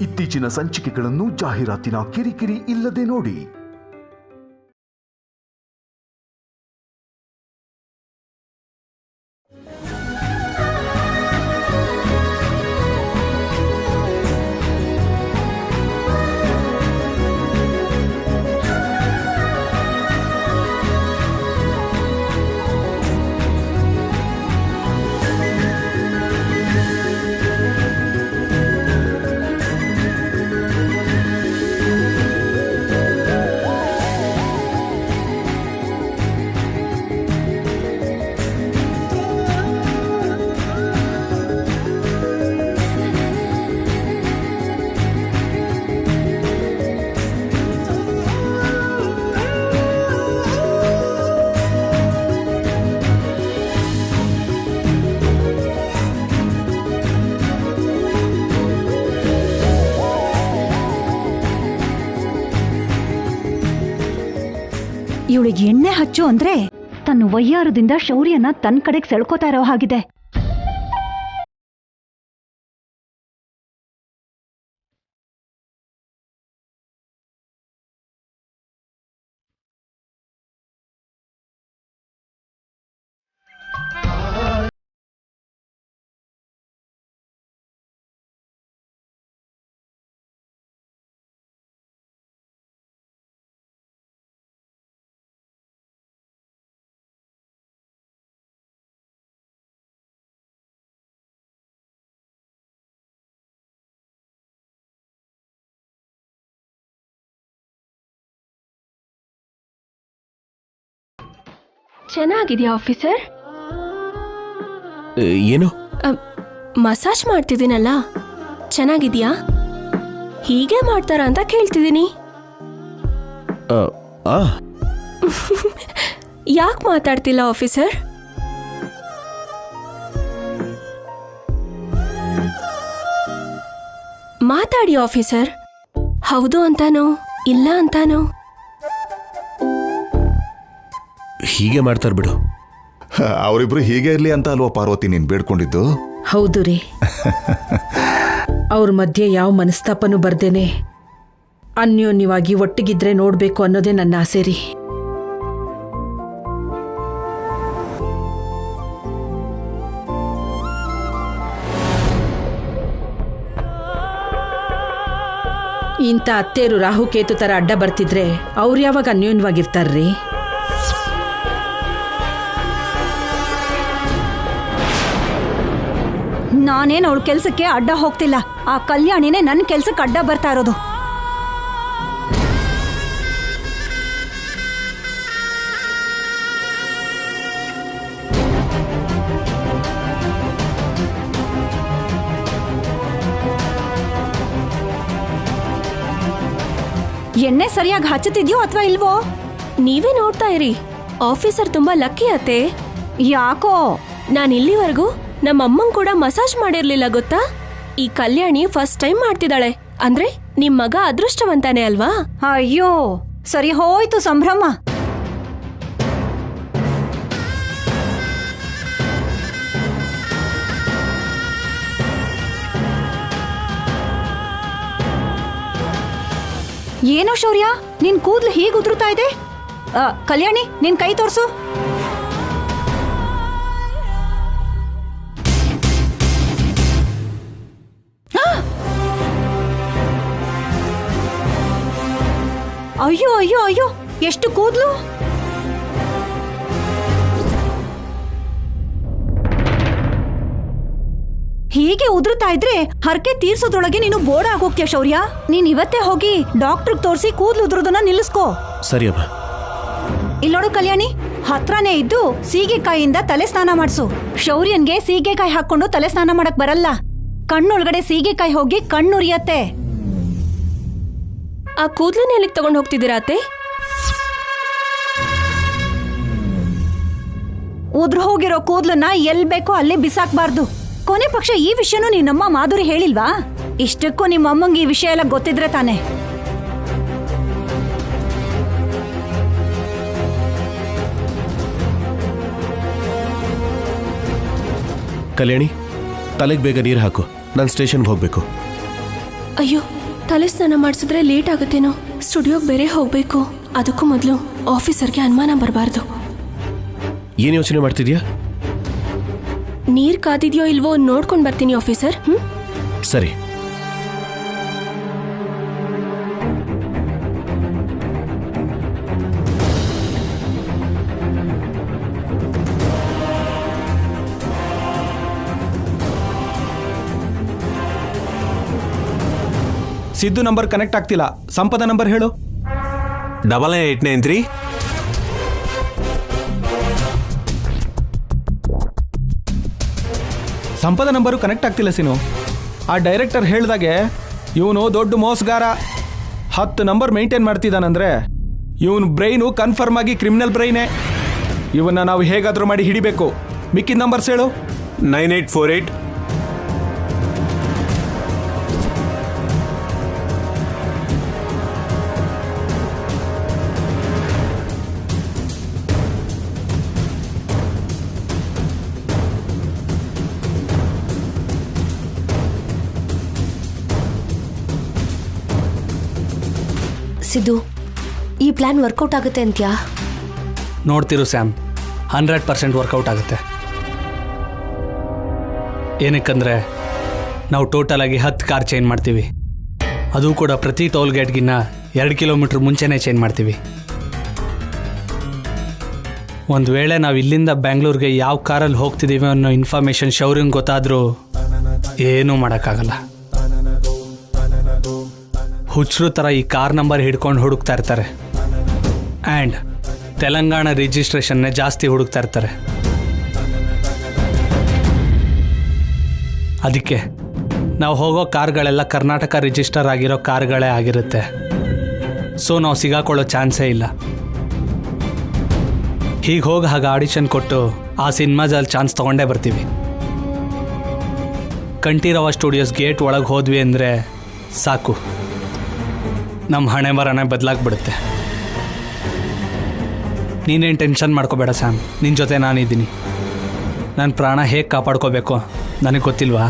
ಇತ್ತೀಚಿನ ಸಂಚಿಕೆಗಳನ್ನು ಜಾಹೀರಾತಿನ ಕಿರಿಕಿರಿ ಇಲ್ಲದೆ ನೋಡಿ. ಇವಳಿಗೆ ಎಣ್ಣೆ ಹಚ್ಚು ಅಂದ್ರೆ ತನ್ನ ವಯ್ಯಾರದಿಂದ ಶೌರ್ಯನ ತನ್ನ ಕಡೆಗೆ ಸೆಳ್ಕೋತಾ ಇರೋ ಹಾಗಿದೆ. ಚೆನ್ನಾಗಿದೆಯಾ ಆಫೀಸರ್? ಏನು? ಮಸಾಜ್ ಮಾಡ್ತಿದ್ದೀನಲ್ಲ, ಚೆನ್ನಾಗಿದೆಯಾ? ಹೀಗೆ ಮಾಡ್ತಾರ ಅಂತ ಕೇಳ್ತಿದ್ದೀನಿ. ಯಾಕೆ ಮಾತಾಡ್ತಿಲ್ಲ ಆಫೀಸರ್? ಮಾತಾಡಿ ಆಫೀಸರ್. ಹೌದು ಅಂತಾನೋ ಇಲ್ಲ ಅಂತಾನೋ? ಹೀಗೆ ಮಾಡ್ತಾರ ಬಿಡು. ಅವರಿಬ್ರು ಹೀಗೆ ಇರ್ಲಿ ಅಂತ ಅಲ್ವಾ ಪಾರ್ವತಿ ನೀನ್ ಬೇಡ್ಕೊಂಡಿದ್ದು? ಹೌದು ರೀ. ಅವ್ರ ಮಧ್ಯೆ ಯಾವ ಮನಸ್ತಾಪನೂ ಬರ್ದೇನೆ ಅನ್ಯೋನ್ಯವಾಗಿ ಒಟ್ಟಿಗಿದ್ರೆ ನೋಡ್ಬೇಕು ಅನ್ನೋದೇ ನನ್ನ ಆಸೆ ರೀ. ಇಂಥ ಅತ್ತೇರು ರಾಹುಕೇತು ತರ ಅಡ್ಡ ಬರ್ತಿದ್ರೆ ಅವ್ರು ಯಾವಾಗ ಅನ್ಯೋನ್ಯವಾಗಿರ್ತಾರ್ರಿ? ನಾನೇನು ಅವಳ ಕೆಲ್ಸಕ್ಕೆ ಅಡ್ಡ ಹೋಗ್ತಿಲ್ಲ. ಆ ಕಲ್ಯಾಣಿನೇ ನನ್ನ ಕೆಲ್ಸಕ್ಕೆ ಅಡ್ಡ ಬರ್ತಾ ಇರೋದು. ಎಣ್ಣೆ ಸರಿಯಾಗಿ ಹಚ್ಚುತ್ತಿದ್ಯೋ ಅಥವಾ ಇಲ್ವೋ? ನೀವೇ ನೋಡ್ತಾ ಇರಿ. ಆಫೀಸರ್ ತುಂಬಾ ಲಕ್ಕಿ ಅತ್ತೆ. ಯಾಕೋ ನಾನು ಇಲ್ಲಿವರೆಗೂ ನಮ್ಮಮ್ಮಂಗ್ ಕೂಡ ಮಸಾಜ್ ಮಾಡಿರ್ಲಿಲ್ಲ ಗೊತ್ತಾ? ಈ ಕಲ್ಯಾಣಿ ಫಸ್ಟ್ ಟೈಮ್ ಮಾಡ್ತಿದ್ದಾಳೆ ಅಂದ್ರೆ ನಿಮ್ ಮಗ ಅದೃಷ್ಟವಂತಾನೆ ಅಲ್ವಾ? ಅಯ್ಯೋ ಸರಿ ಹೋಯ್ತು ಸಂಭ್ರಮ. ಏನೋ ಶೌರ್ಯ, ನಿನ್ ಕೂದ್ಲು ಹೀಗೆ ಉದುರುತ್ತಾ ಇದೆ. ಕಲ್ಯಾಣಿ ನಿನ್ ಕೈ ತೋರ್ಸು. ಅಯ್ಯೋ ಅಯ್ಯೋ ಅಯ್ಯೋ, ಎಷ್ಟು ಕೂದ್ಲು! ಹೀಗೆ ಉದುರುತ್ತಾ ಇದ್ರೆ ಹರಕೆ ತೀರ್ಸೋದ್ರೊಳಗೆ ನೀನು ಬೋರ್ಡ್ ಆಗೋಗ್ತೀಯ ಶೌರ್ಯ. ನೀನ್ ಇವತ್ತೇ ಹೋಗಿ ಡಾಕ್ಟರ್ಗೆ ತೋರಿಸಿ ಕೂದ್ಲು ಉದುರೋದನ್ನ ನಿಲ್ಲಿಸ್ಕೋ. ಸರಿ ಅಮ್ಮ. ಇಲ್ಲಿ ನೋಡು ಕಲ್ಯಾಣಿ, ಹತ್ರನೇ ಇದ್ದು ಸೀಗೆಕಾಯಿಯಿಂದ ತಲೆ ಸ್ನಾನ ಮಾಡಿಸು. ಶೌರ್ಯನ್ಗೆ ಸೀಗೆಕಾಯಿ ಹಾಕೊಂಡು ತಲೆ ಸ್ನಾನ ಮಾಡಕ್ ಬರಲ್ಲ. ಕಣ್ಣೊಳಗಡೆ ಸೀಗೆಕಾಯಿ ಹೋಗಿ ಕಣ್ಣುರಿಯತ್ತೆ. ಆ ಕೂದ್ಲನ್ನ ಎಲ್ಲಿಗೆ ತಗೊಂಡು ಹೋಗ್ತಿದ್ದೀರಾ ಅತ್ತೆ? ಉದ್ರ ಹೋಗಿರೋ ಕೂದ್ಲನ್ನ ಎಲ್ ಬೇಕೋ ಅಲ್ಲಿ ಬಿಸಾಕ್ಬಾರ್ದು. ಕೊನೆ ಪಕ್ಷ ಈ ವಿಷಯನೂ ನಿನ್ನಮ್ಮ ಮಾಧುರಿ ಹೇಳಿಲ್ವಾ? ಇಷ್ಟಕ್ಕೂ ನಿಮ್ಮಮ್ಮಂಗೆ ಈ ವಿಷಯ ಎಲ್ಲ ಗೊತ್ತಿದ್ರೆ ತಾನೆ. ಕಲ್ಯಾಣಿ, ತಲೆಗೆ ಬೇಗ ನೀರು ಹಾಕು. ನಾನು ಸ್ಟೇಷನ್ಗೆ ಹೋಗ್ಬೇಕು. ಅಯ್ಯೋ, ತಲೆ ಸ್ನಾನ ಮಾಡಿಸಿದ್ರೆ ಲೇಟ್ ಆಗುತ್ತೇನೋ. ಸ್ಟುಡಿಯೋಗೆ ಬೇರೆ ಹೋಗಬೇಕು. ಅದಕ್ಕೂ ಮೊದಲು ಆಫೀಸರ್ಗೆ ಅನುಮಾನ ಬರಬಾರ್ದು. ಏನು ಯೋಚನೆ ಮಾಡ್ತಿದ್ಯಾ? ನೀರು ಕಾದಿದೆಯೋ ಇಲ್ವೋ ನೋಡ್ಕೊಂಡು ಬರ್ತೀನಿ ಆಫೀಸರ್. ಸರಿ. ಸಿದ್ದು ನಂಬರ್ ಕನೆಕ್ಟ್ ಆಗ್ತಿಲ್ಲ. ಸಂಪದ ನಂಬರ್ ಹೇಳು. 8893. ಸಂಪದ ನಂಬರು ಕನೆಕ್ಟ್ ಆಗ್ತಿಲ್ಲ ಸೀನು. ಆ ಡೈರೆಕ್ಟರ್ ಹೇಳ್ದಾಗೆ ಇವನು ದೊಡ್ಡ ಮೋಸಗಾರ. 10 ನಂಬರ್ ಮೇಂಟೈನ್ ಮಾಡ್ತಿದ್ದಾನಂದ್ರೆ ಇವನು ಬ್ರೈನು ಕನ್ಫರ್ಮ್ ಆಗಿ ಕ್ರಿಮಿನಲ್ ಬ್ರೈನೇ. ಇವನ್ನ ನಾವು ಹೇಗಾದರೂ ಮಾಡಿ ಹಿಡಿಬೇಕು. ಮಿಕ್ಕಿದ ನಂಬರ್ಸ್ ಹೇಳು. 9848. ಸಿದ್ದು, ಈ ಪ್ಲಾನ್ ವರ್ಕೌಟ್ ಆಗುತ್ತೆ ಅಂತ್ಯಾ? ನೋಡ್ತಿರು ಸ್ಯಾಮ್, 100% ವರ್ಕೌಟ್ ಆಗುತ್ತೆ. ಏನಕ್ಕಂದರೆ ನಾವು ಟೋಟಲಾಗಿ 10 ಕಾರ್ ಚೇಂಜ್ ಮಾಡ್ತೀವಿ. ಅದು ಕೂಡ ಪ್ರತಿ ಟೋಲ್ ಗೇಟ್ಗಿನ್ನ 2 ಕಿಲೋಮೀಟ್ರ್ ಮುಂಚೆನೇ ಚೇಂಜ್ ಮಾಡ್ತೀವಿ. ಒಂದು ವೇಳೆ ನಾವು ಇಲ್ಲಿಂದ ಬ್ಯಾಂಗ್ಳೂರಿಗೆ ಯಾವ ಕಾರಲ್ಲಿ ಹೋಗ್ತಿದ್ದೀವಿ ಅನ್ನೋ ಇನ್ಫಾರ್ಮೇಷನ್ ಶೌರ್ಯಂಗೆ ಗೊತ್ತಾದರೂ ಏನೂ ಮಾಡೋಕ್ಕಾಗಲ್ಲ. ಹುಚ್ಚರು ಥರ ಈ ಕಾರ್ ನಂಬರ್ ಹಿಡ್ಕೊಂಡು ಹುಡುಕ್ತಾ ಇರ್ತಾರೆ. ಆ್ಯಂಡ್ ತೆಲಂಗಾಣ ರಿಜಿಸ್ಟ್ರೇಷನ್ನೇ ಜಾಸ್ತಿ ಹುಡುಕ್ತಾ ಇರ್ತಾರೆ. ಅದಕ್ಕೆ ನಾವು ಹೋಗೋ ಕಾರ್ಗಳೆಲ್ಲ ಕರ್ನಾಟಕ ರಿಜಿಸ್ಟರ್ ಆಗಿರೋ ಕಾರ್ಗಳೇ ಆಗಿರುತ್ತೆ. ಸೊ ನಾವು ಸಿಗಾಕೊಳ್ಳೋ ಚಾನ್ಸೇ ಇಲ್ಲ. ಹೀಗೆ ಹೋಗಿ ಹಾಗೆ ಆಡಿಷನ್ ಕೊಟ್ಟು ಆ ಸಿನಿಮಾದಲ್ಲಿ ಚಾನ್ಸ್ ತೊಗೊಂಡೇ ಬರ್ತೀವಿ. ಕಂಠೀರವ ಸ್ಟುಡಿಯೋಸ್ ಗೇಟ್ ಒಳಗೆ ಹೋದ್ವಿ ಅಂದರೆ ಸಾಕು, ನಮ್ಮ ಹಣೆ ಬರನೇ ಬದಲಾಗ್ಬಿಡುತ್ತೆ. ನೀನೇನು ಟೆನ್ಷನ್ ಮಾಡ್ಕೋಬೇಡ ಸ್ಯಾಮ್, ನಿನ್ನ ಜೊತೆ ನಾನಿದ್ದೀನಿ. ನನ್ನ ಪ್ರಾಣ ಹೇಗೆ ಕಾಪಾಡ್ಕೋಬೇಕು ನನಗೆ ಗೊತ್ತಿಲ್ವಾ?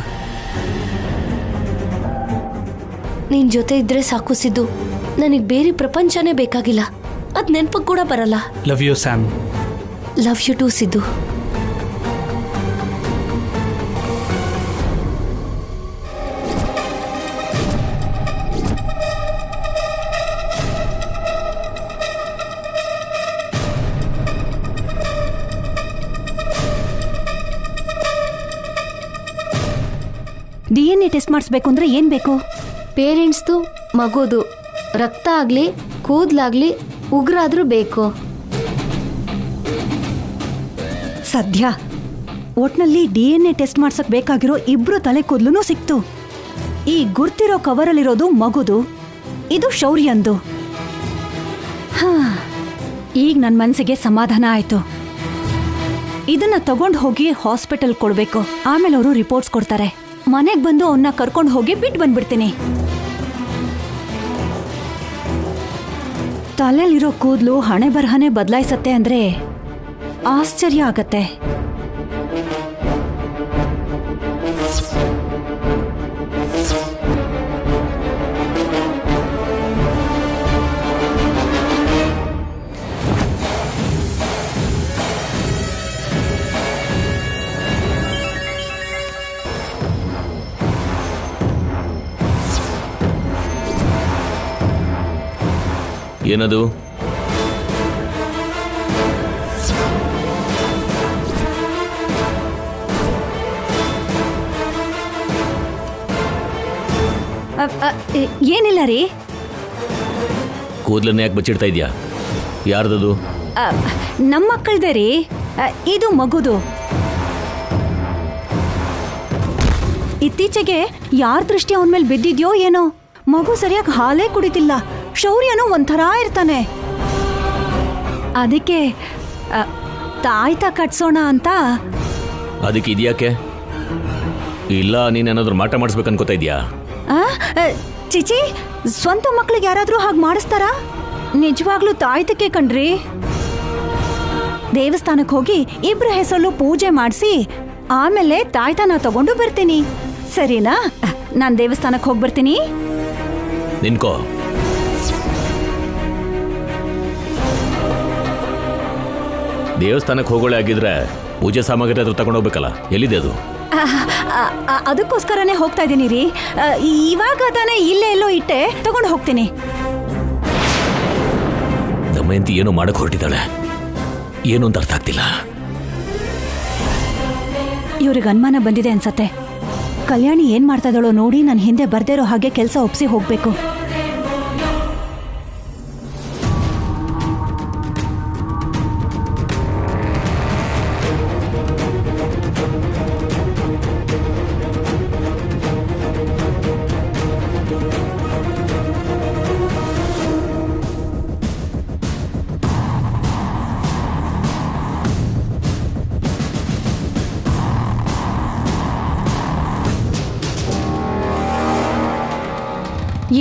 ನಿನ್ನ ಜೊತೆ ಇದ್ರೆ ಸಾಕು ಸಿದ್ದು. ನನಗೆ ಬೇರೆ ಪ್ರಪಂಚನೇ ಬೇಕಾಗಿಲ್ಲ. ಅದು ನೆನಪಿಗೆ ಕೂಡ ಬರಲ್ಲ. Love you Sam. Love you too Siddu. DNA test ಮಾಡಿಸ್ಬೇಕು ಅಂದ್ರೆ ಏನ್ ಬೇಕು? ಪೇರೆಂಟ್ಸ್ದು, ಮಗುದು, ರಕ್ತ ಆಗ್ಲಿ ಕೂದಲಾಗ್ಲಿ ಉಗ್ರಾದ್ರೂ ಬೇಕು. ಸದ್ಯ ಒಟ್ನಲ್ಲಿ DNA ಟೆಸ್ಟ್ ಮಾಡ್ಸಕ್ ಬೇಕಾಗಿರೋ 2 ತಲೆ ಕೂದಲು ಸಿಕ್ತು. ಈ ಗುರ್ತಿರೋ ಕವರಲ್ಲಿರೋದು ಮಗುದು, ಇದು ಶೌರ್ಯಂದು. ಈಗ ನನ್ನ ಮನಸ್ಸಿಗೆ ಸಮಾಧಾನ ಆಯ್ತು. ಇದನ್ನ ತಗೊಂಡು ಹೋಗಿ ಹಾಸ್ಪಿಟಲ್ ಕೊಡ್ಬೇಕು. ಆಮೇಲೆ ಅವರು ರಿಪೋರ್ಟ್ಸ್ ಕೊಡ್ತಾರೆ. ಮನೆಗೆ ಬಂದು ಅವನ್ನ ಕರ್ಕೊಂಡು ಹೋಗಿ ಬಿಟ್ಟು ಬಂದ್ಬಿಡ್ತೀನಿ. ತಲೆಯಲ್ಲಿರೋ ಕೂದಲು ಹಣೆ ಬರಹನೆ ಬದಲಾಯಿಸತ್ತೆ ಅಂದ್ರೆ ಆಶ್ಚರ್ಯ ಆಗತ್ತೆ. ಏನದು? ಏನಿಲ್ಲ ರೀ. ಕೂದಲನ್ನ ಯಾಕೆ ಬಚ್ಚಿಡ್ತಾ ಇದೆಯಾ? ಯಾರ್ದದು? ನಮ್ಮ ಮಕ್ಕಳದೇ ರೀ. ಇದು ಮಗುದು. ಇತ್ತೀಚೆಗೆ ಯಾರ ದೃಷ್ಟಿ ಅವನ ಮೇಲೆ ಬಿದ್ದಿದ್ಯೋ ಏನೋ. ಮಗು ಸರಿಯಾಗಿ ಹಾಲೇ ಕುಡಿತಿಲ್ಲ. ಶೌರ್ಯನೂ ಒಂಥರ ಇರ್ತಾನೆ. ಅದಕ್ಕೆ ತಾಯ್ತ ಕಟ್ಸೋಣ ಅಂತ. ಅದಕ್ಕೆ ಇದ್ಯಾಕೆ? ಇಲ್ಲ ನೀನೇನಾದ್ರೂ ಮಾಟ ಮಾಡಿಸ್ಬೇಕು ಅನ್ಕೋತಾ ಇದೆಯಾ? ಚಿಚಿ, ಸ್ವಂತ ಮಕ್ಳಿಗೆ ಯಾರಾದ್ರೂ ಹಾಗೆ ಮಾಡಿಸ್ತಾರಾ? ನಿಜವಾಗ್ಲೂ ತಾಯ್ತಕ್ಕೆ ಕಣ್ರಿ. ದೇವಸ್ಥಾನಕ್ಕೆ ಹೋಗಿ 2 ಹೆಸರಲ್ಲೂ ಪೂಜೆ ಮಾಡಿಸಿ ಆಮೇಲೆ ತಾಯ್ತನ ತಗೊಂಡು ಬರ್ತೀನಿ. ಸರಿನಾ? ನಾನು ದೇವಸ್ಥಾನಕ್ಕೆ ಹೋಗಿ ಬರ್ತೀನಿ. ನಿನ್ಕೋ. ದೇವಸ್ಥಾನಕ್ಕೆ ಹೋಗೋಳೆ ಆಗಿದ್ರೆ ಪೂಜೆ ಸಾಮಗ್ರಿ ಅದ್ರ ತಗೊಂಡೋಗ್ಬೇಕಲ್ಲ, ಎಲ್ಲಿದೆ ಅದು? ಅದಕ್ಕೋಸ್ಕರನೇ ಹೋಗ್ತಾ ಇದ್ದೀನಿ ರೀ. ಇವಾಗ ತಾನೇ ಇಲ್ಲೇ ಎಲ್ಲೋ ಇಟ್ಟೆ, ತಗೊಂಡು ಹೋಗ್ತೀನಿ. ದಮಯಂತಿ ಏನೋ ಮಾಡಕ್ ಹೊರಟಿದ್ದಾಳೆ, ಏನು ಅಂತ ಅರ್ಥ ಆಗ್ತಿಲ್ಲ. ಇವ್ರಿಗೆ ಅನುಮಾನ ಬಂದಿದೆ ಅನ್ಸತ್ತೆ. ಕಲ್ಯಾಣಿ ಏನ್ ಮಾಡ್ತಾ ಇದ್ದಾಳೋ ನೋಡಿ ನನ್ನ ಹಿಂದೆ ಬರ್ದೇ ಇರೋ ಹಾಗೆ ಕೆಲಸ ಒಪ್ಸಿ ಹೋಗ್ಬೇಕು.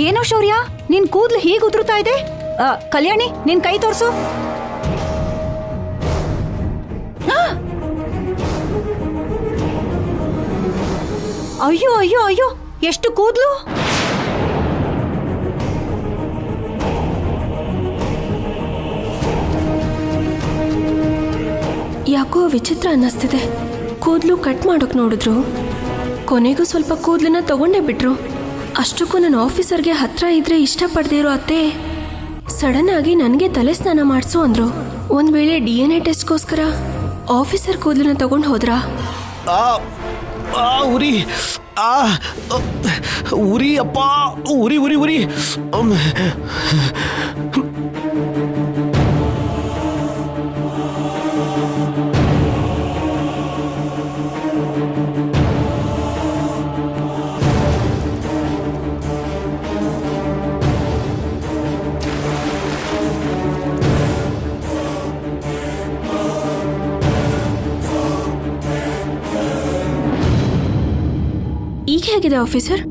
ಏನೋ ಶೌರ್ಯ, ನಿನ್ ಕೂದ್ಲು ಹೀಗೆ ಉದುರುತ್ತಾ ಇದೆ. ಕಲ್ಯಾಣಿ, ನಿನ್ ಕೈ ತೋರ್ಸು. ಅಯ್ಯೋ ಅಯ್ಯೋ ಅಯ್ಯೋ, ಎಷ್ಟು ಕೂದ್ಲು! ಯಾಕೋ ವಿಚಿತ್ರ ಅನ್ನಿಸ್ತಿದೆ. ಕೂದಲು ಕಟ್ ಮಾಡೋಕೆ ನೋಡಿದ್ರು, ಕೊನೆಗೂ ಸ್ವಲ್ಪ ಕೂದಲನ್ನ ತಗೊಂಡೇ ಬಿಟ್ರು. ಅಷ್ಟಕ್ಕೂ ನನ್ನ ಆಫೀಸರ್ಗೆ ಹತ್ರ ಇದ್ರೆ ಇಷ್ಟಪಡದೇ ಇರೋ ಅತ್ತೆ ಸಡನ್ ಆಗಿ ನನಗೆ ತಲೆ ಸ್ನಾನ ಮಾಡಿಸು ಅಂದ್ರು. ಒಂದ್ ವೇಳೆ DNA ಟೆಸ್ಟ್ಗೋಸ್ಕರ ಆಫೀಸರ್ ಕೂದಲನ್ನ ತಗೊಂಡು ಹೋದ್ರಾ? ಉರಿ ಉರಿ ಅಪ್ಪ, ಉರಿ ಉರಿ ಉರಿ. ಈಗ ಹೇಗಿದೆ ಆಫೀಸರ್?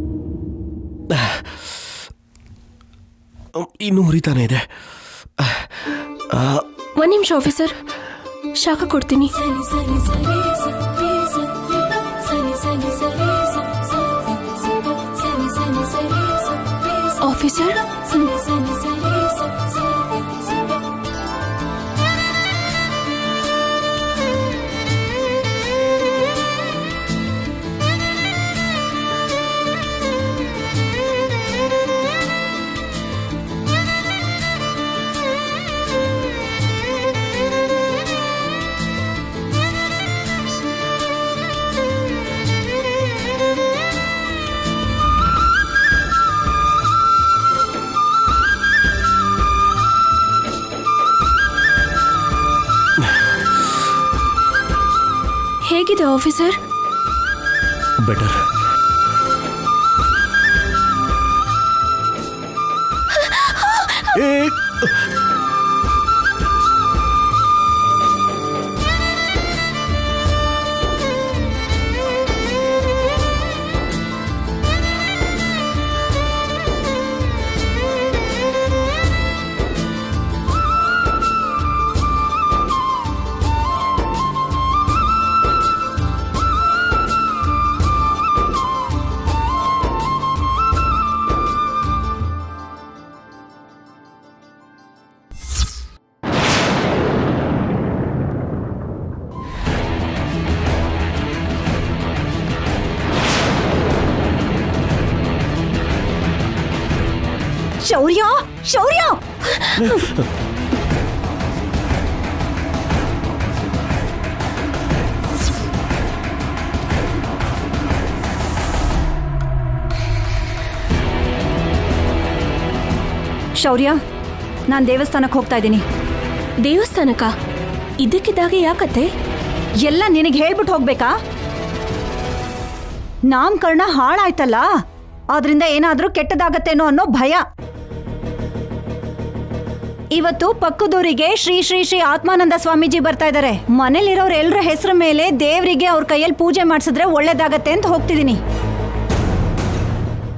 ಇನ್ನೂ ಉರಿತಾನೆ ಇದೆ. ಒಂದ್ ನಿಮಿಷ ಆಫೀಸರ್, ಶಾಖ ಕೊಡ್ತೀನಿ. ಆಫೀಸರ್, ಹೇಗಿದೆ ಆಫೀಸರ್? ಬೆಟರ್. ಶೌರ್ಯ, ಶೌರ್ಯ! ಶೌರ್ಯ, ನಾನು ದೇವಸ್ಥಾನಕ್ಕೆ ಹೋಗ್ತಾ ಇದ್ದೀನಿ. ದೇವಸ್ಥಾನಕ್ಕ? ಇದಕ್ಕಿದ್ದಾಗೆ ಯಾಕತ್ತೆ? ಎಲ್ಲ ನಿನಗೆ ಹೇಳ್ಬಿಟ್ಟು ಹೋಗ್ಬೇಕಾ? ನಾಮಕರಣ ಹಾಳಾಯ್ತಲ್ಲ, ಆದ್ರಿಂದ ಏನಾದ್ರೂ ಕೆಟ್ಟದಾಗತ್ತೇನೋ ಅನ್ನೋ ಭಯ. ಇವತ್ತು ಪಕ್ಕದೂರಿಗೆ ಶ್ರೀ ಶ್ರೀ ಶ್ರೀ ಆತ್ಮಾನಂದ ಸ್ವಾಮೀಜಿ ಬರ್ತಾ ಇದ್ದಾರೆ. ಮನೇಲಿರೋರ್ ಎಲ್ಲರ ಹೆಸರು ಮೇಲೆ ದೇವರಿಗೆ ಅವ್ರ ಕೈಯಲ್ಲಿ ಪೂಜೆ ಮಾಡಿಸಿದ್ರೆ ಒಳ್ಳೇದಾಗತ್ತೆ ಅಂತ ಹೋಗ್ತಿದ್ದೀನಿ.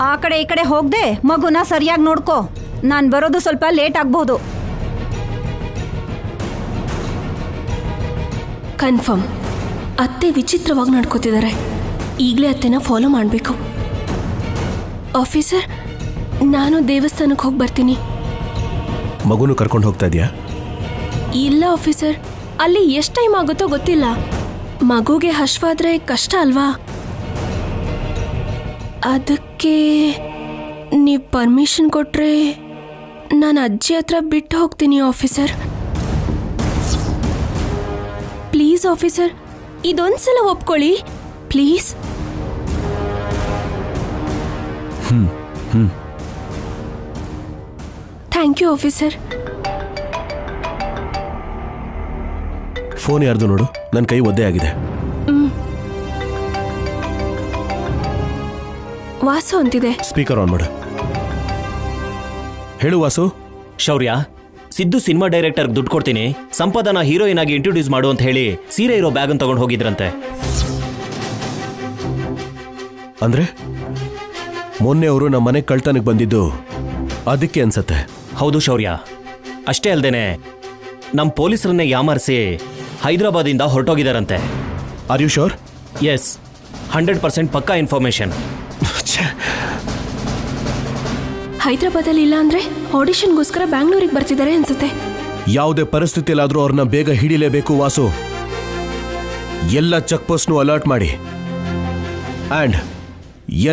ಆ ಕಡೆ ಈ ಕಡೆ ಹೋಗದೆ ಮಗುನ ಸರಿಯಾಗಿ ನೋಡ್ಕೋ. ನಾನು ಬರೋದು ಸ್ವಲ್ಪ ಲೇಟ್ ಆಗ್ಬಹುದು. ಕನ್ಫರ್ಮ್. ಅತ್ತೆ ವಿಚಿತ್ರವಾಗಿ ನಡ್ಕೋತಿದ್ದಾರೆ. ಈಗಲೇ ಅತ್ತೆನ ಫಾಲೋ ಮಾಡಬೇಕು. ಆಫೀಸರ್, ನಾನು ದೇವಸ್ಥಾನಕ್ಕೆ ಹೋಗಿ ಬರ್ತೀನಿ. ಮಗುನು ಕರ್ಕೊಂಡು ಹೋಗ್ತಾ ಇದೆಯಾ? ಇಲ್ಲ ಆಫೀಸರ್, ಅಲ್ಲಿ ಎಷ್ಟು ಟೈಮ್ ಆಗುತ್ತೋ ಗೊತ್ತಿಲ್ಲ. ಮಗುಗೆ ಹಶ್ವಾದ್ರೆ ಕಷ್ಟ ಅಲ್ವಾ? ಅದಕ್ಕೆ ನೀವು ಪರ್ಮಿಷನ್ ಕೊಟ್ರೆ ನಾನು ಅಜ್ಜಿ ಹತ್ರ ಬಿಟ್ಟು ಹೋಗ್ತೀನಿ ಆಫೀಸರ್. ಪ್ಲೀಸ್ ಆಫೀಸರ್, ಇದೊಂದ್ಸಲ ಒಪ್ಕೊಳ್ಳಿ please. Thank you officer. Phone ಯಾರ್ದು ನೋಡು, ನನ್ನ ಕೈ ಒದ್ದೆ ಆಗಿದೆ. ವಾಸು ಅಂತಿದೆ. ಸ್ಪೀಕರ್ ಆನ್ ಮಾಡು. ಹೇಳು ವಾಸು. ಶೌರ್ಯ, ಸಿದ್ದು ಸಿನಿಮಾ ಡೈರೆಕ್ಟರ್ ದುಡ್ಡು ಕೊಡ್ತೀನಿ, ಸಂಪದನ ಹೀರೋಯಿನ್ ಆಗಿ ಇಂಟ್ರೊಡ್ಯೂಸ್ ಮಾಡು ಅಂತ ಹೇಳಿ ಸೀರೆ ಇರೋ ಬ್ಯಾಗ್ ಅನ್ನು ತಗೊಂಡು ಹೋಗಿದ್ರಂತೆ. ಅಂದ್ರೆ ಮೊನ್ನೆ ಅವರು ನಮ್ಮ ಮನೆಗೆ ಕಳ್ತನಕ್ಕೆ ಬಂದಿದ್ದು ಅದಕ್ಕೆ ಅನ್ಸತ್ತೆ. ಹೌದು ಶೌರ್ಯ, ಅಷ್ಟೇ ಅಲ್ದೇನೆ ನಮ್ಮ ಪೊಲೀಸರನ್ನೇ ಯಾಮಾರಿಸಿ ಹೈದರಾಬಾದಿಂದ ಹೊರಟೋಗಿದಾರಂತೆ. Are you sure? ಎಸ್, 100% ಪಕ್ಕಾ ಇನ್ಫಾರ್ಮೇಶನ್. ಹೈದರಾಬಾದಲ್ಲಿ ಇಲ್ಲ ಅಂದ್ರೆ ಆಡಿಷನ್ಗೋಸ್ಕರ ಬ್ಯಾಂಗ್ಳೂರಿಗೆ ಬರ್ತಿದ್ದಾರೆ ಅನ್ಸುತ್ತೆ. ಯಾವುದೇ ಪರಿಸ್ಥಿತಿಯಲ್ಲಾದ್ರೂ ಅವ್ರನ್ನ ಬೇಗ ಹಿಡಿಲೇಬೇಕು ವಾಸು. ಎಲ್ಲ ಚೆಕ್ ಪೋಸ್ಟ್ನು ಅಲರ್ಟ್ ಮಾಡಿ, ಅಂಡ್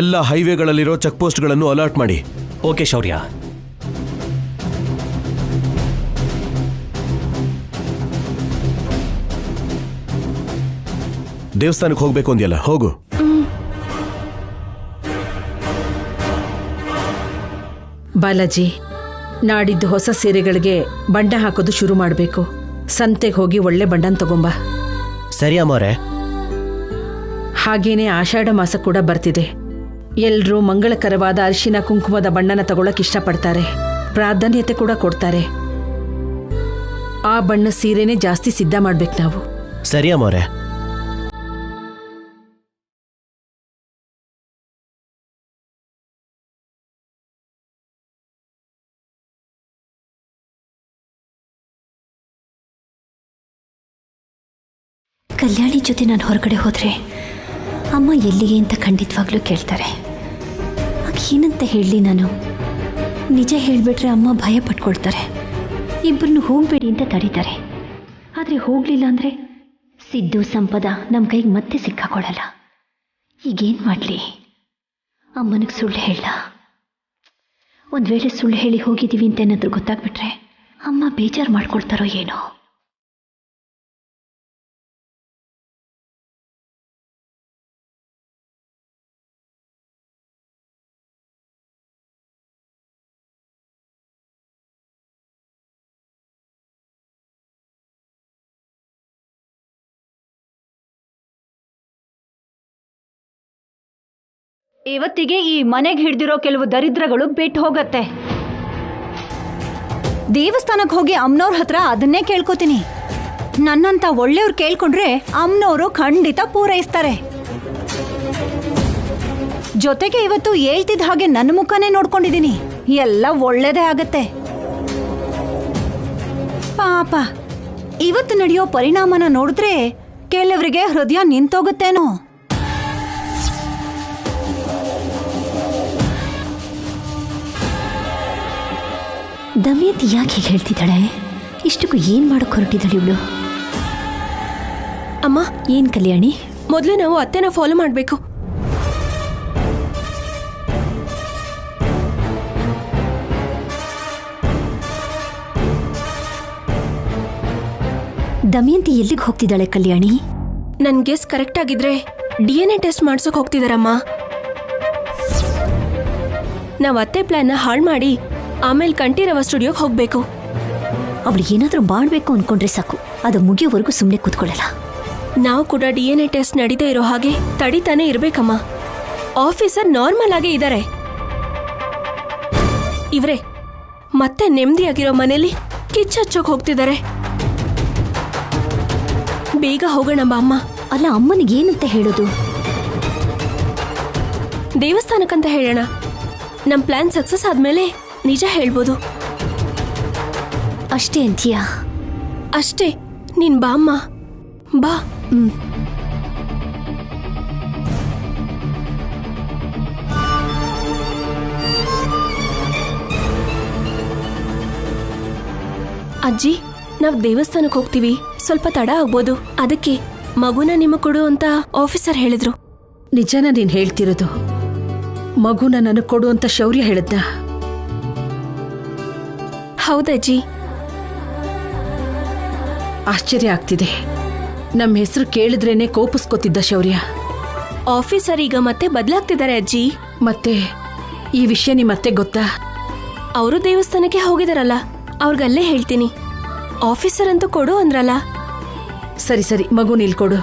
ಎಲ್ಲ ಹೈವೇಗಳಲ್ಲಿರೋ ಚೆಕ್ ಪೋಸ್ಟ್ಗಳನ್ನು ಅಲರ್ಟ್ ಮಾಡಿ. ಓಕೆ ಶೌರ್ಯ. ದೇವಸ್ಥಾನಕ್ಕೆ ಹೋಗ್ಬೇಕು ಅಂದ್ಯಲ್ಲ, ಹೋಗು. ಬಾಲಾಜಿ, ನಾಡಿದ್ದು ಹೊಸ ಸೀರೆಗಳಿಗೆ ಬಣ್ಣ ಹಾಕೋದು ಶುರು ಮಾಡಬೇಕು. ಸಂತೆಗೆ ಹೋಗಿ ಒಳ್ಳೆ ಬಣ್ಣನ ತಗೊಂಬ. ಸರಿ ಅಮ್ಮೋರೆ. ಹಾಗೇನೆ ಆಷಾಢ ಮಾಸ ಕೂಡ ಬರ್ತಿದೆ. ಎಲ್ರೂ ಮಂಗಳಕರವಾದ ಅರಿಶಿನ ಕುಂಕುಮದ ಬಣ್ಣನ ತಗೊಳಕ್ ಇಷ್ಟಪಡ್ತಾರೆ, ಪ್ರಾಧಾನ್ಯತೆ ಕೂಡ ಕೊಡ್ತಾರೆ. ಆ ಬಣ್ಣ ಸೀರೆನೇ ಜಾಸ್ತಿ ಸಿದ್ಧ ಮಾಡ್ಬೇಕು ನಾವು. ಸರಿ ಅಮ್ಮೋರೆ. ಕಲ್ಯಾಣಿ ಜೊತೆ ನಾನು ಹೊರಗಡೆ ಹೋದರೆ ಅಮ್ಮ ಎಲ್ಲಿಗೆ ಅಂತ ಖಂಡಿತವಾಗ್ಲೂ ಕೇಳ್ತಾರೆ. ಆಗ ಏನಂತ ಹೇಳಲಿ ನಾನು? ನಿಜ ಹೇಳಿಬಿಟ್ರೆ ಅಮ್ಮ ಭಯ ಪಟ್ಕೊಳ್ತಾರೆ, ಇಬ್ಬರನ್ನು ಹೋಗಬೇಡಿ ಅಂತ ತಡೀತಾರೆ. ಆದರೆ ಹೋಗಲಿಲ್ಲ ಅಂದರೆ ಸಿದ್ದು ಸಂಪದ ನಮ್ಮ ಕೈಗೆ ಮತ್ತೆ ಸಿಕ್ಕಾಕೊಳ್ಳಲ್ಲ. ಈಗೇನು ಮಾಡಲಿ? ಅಮ್ಮನಿಗೆ ಸುಳ್ಳು ಹೇಳ. ಒಂದು ವೇಳೆ ಸುಳ್ಳು ಹೇಳಿ ಹೋಗಿದ್ದೀವಿ ಅಂತ ಏನಾದರೂ ಗೊತ್ತಾಗ್ಬಿಟ್ರೆ ಅಮ್ಮ ಬೇಜಾರು ಮಾಡ್ಕೊಳ್ತಾರೋ ಏನೋ. ಇವತ್ತಿಗೆ ಈ ಮನೆಗೆ ಹಿಡ್ದಿರೋ ಕೆಲವು ದರಿದ್ರಗಳು ಬಿಟ್ಟು ಹೋಗತ್ತೆ. ದೇವಸ್ಥಾನಕ್ಕೆ ಹೋಗಿ ಅಮ್ಮನವ್ರ ಹತ್ರ ಅದನ್ನೇ ಕೇಳ್ಕೊತೀನಿ. ನನ್ನಂತ ಒಳ್ಳೆಯವ್ರು ಕೇಳ್ಕೊಂಡ್ರೆ ಅಮ್ಮನವರು ಖಂಡಿತ ಪೂರೈಸ್ತಾರೆ. ಜೊತೆಗೆ ಇವತ್ತು ಹೇಳ್ತಿದ್ದ ಹಾಗೆ ನನ್ನ ಮುಖನೇ ನೋಡ್ಕೊಂಡಿದ್ದೀನಿ. ಎಲ್ಲ ಒಳ್ಳೇದೇ ಆಗತ್ತೆ. ಪಾಪ ಇವತ್ತು ನಡೆಯೋ ಪರಿಣಾಮನ ನೋಡಿದ್ರೆ ಕೆಲವರಿಗೆ ಹೃದಯ ನಿಂತೋಗುತ್ತೇನೋ. ದಮಯಂತಿ ಯಾಕೆ ಹೀಗೆ ಹೇಳ್ತಿದ್ದಾಳೆ? ಇಷ್ಟಕ್ಕೂ ಏನು ಮಾಡೋಕೆ ಹೊರಟಿದ್ದಾಳೆ ಇವಳು? ಅಮ್ಮ, ಏನು ಕಲ್ಯಾಣಿ? ಮೊದಲು ನಾವು ಅತ್ತೆನ ಫಾಲೋ ಮಾಡಬೇಕು. ದಮಯಂತಿ ಎಲ್ಲಿಗೆ ಹೋಗ್ತಿದ್ದಾಳೆ ಕಲ್ಯಾಣಿ? ನನ್ನ ಗೆಸ್ ಕರೆಕ್ಟ್ ಆಗಿದ್ರೆ DNA ಟೆಸ್ಟ್ ಮಾಡ್ಸೋಕೆ ಹೋಗ್ತಿದಾರಮ್ಮ. ನಾವು ಅತ್ತೆ ಪ್ಲಾನ್ನ ಹಾಳು ಮಾಡಿ ಆಮೇಲೆ ಕಂಠೀರವ ಸ್ಟುಡಿಯೋಗೆ ಹೋಗಬೇಕು. ಅವಳು ಏನಾದರೂ ಮಾಡಬೇಕು ಅಂದ್ಕೊಂಡ್ರೆ ಸಾಕು, ಅದು ಮುಗಿಯೋವರೆಗೂ ಸುಮ್ಮನೆ ಕೂತ್ಕೊಳ್ಳಲ್ಲ. ನಾವು ಕೂಡ DNA ಟೆಸ್ಟ್ ನಡೀದೇ ಇರೋ ಹಾಗೆ ತಡಿತಾನೆ ಇರಬೇಕಮ್ಮ. ಆಫೀಸರ್ ನಾರ್ಮಲ್ ಆಗೇ ಇದ್ದಾರೆ. ಇವರೇ ಮತ್ತೆ ನೆಮ್ಮದಿಯಾಗಿರೋ ಮನೇಲಿ ಕಿಚ್ಚಚ್ಚೋಕೆ ಹೋಗ್ತಿದ್ದಾರೆ. ಬೇಗ ಹೋಗೋಣ ಅಮ್ಮ. ಅಲ್ಲ, ಅಮ್ಮನಿಗೆ ಏನಂತ ಹೇಳೋದು? ದೇವಸ್ಥಾನಕ್ಕಂತ ಹೇಳೋಣ. ನಮ್ಮ ಪ್ಲಾನ್ ಸಕ್ಸಸ್ ಆದ್ಮೇಲೆ ನಿಜ ಹೇಳ್ಬೋದು. ಅಷ್ಟೇ ಅಂತೀಯಾ? ಅಷ್ಟೇ. ನೀನ್ ಬಾ ಅಮ್ಮ, ಬಾ. ಅಜ್ಜಿ ನಾವು ದೇವಸ್ಥಾನಕ್ಕೆ ಹೋಗ್ತೀವಿ, ಸ್ವಲ್ಪ ತಡ ಆಗ್ಬೋದು, ಅದಕ್ಕೆ ಮಗುನ ನಿಮಗೆ ಕೊಡು ಅಂತ ಆಫೀಸರ್ ಹೇಳಿದ್ರು. ನಿಜನ ನೀನು ಹೇಳ್ತಿರೋದು? ಮಗುನ ನನಗೆ ಕೊಡು ಅಂತ ಶೌರ್ಯ ಹೇಳಿದ್ದ? ಹೌದಜ್ಜಿ. ಆಶ್ಚರ್ಯ ಆಗ್ತಿದೆ. ನಮ್ಮ ಹೆಸರು ಕೇಳಿದ್ರೇನೆ ಕೋಪಿಸ್ಕೊತಿದ್ದ ಶೌರ್ಯ. ಆಫೀಸರ್ ಈಗ ಮತ್ತೆ ಬದಲಾಗ್ತಿದ್ದಾರೆ ಅಜ್ಜಿ. ಮತ್ತೆ ಈ ವಿಷಯ ನಿಮ್ಮತ್ತೆ ಗೊತ್ತಾ? ಅವರು ದೇವಸ್ಥಾನಕ್ಕೆ ಹೋಗಿದಾರಲ್ಲ, ಅವ್ರಿಗಲ್ಲೇ ಹೇಳ್ತೀನಿ. ಆಫೀಸರ್ ಅಂತೂ ಕೊಡು ಅಂದ್ರಲ್ಲ. ಸರಿ ಸರಿ, ಮಗು ನಿಲ್ಕೊಡು.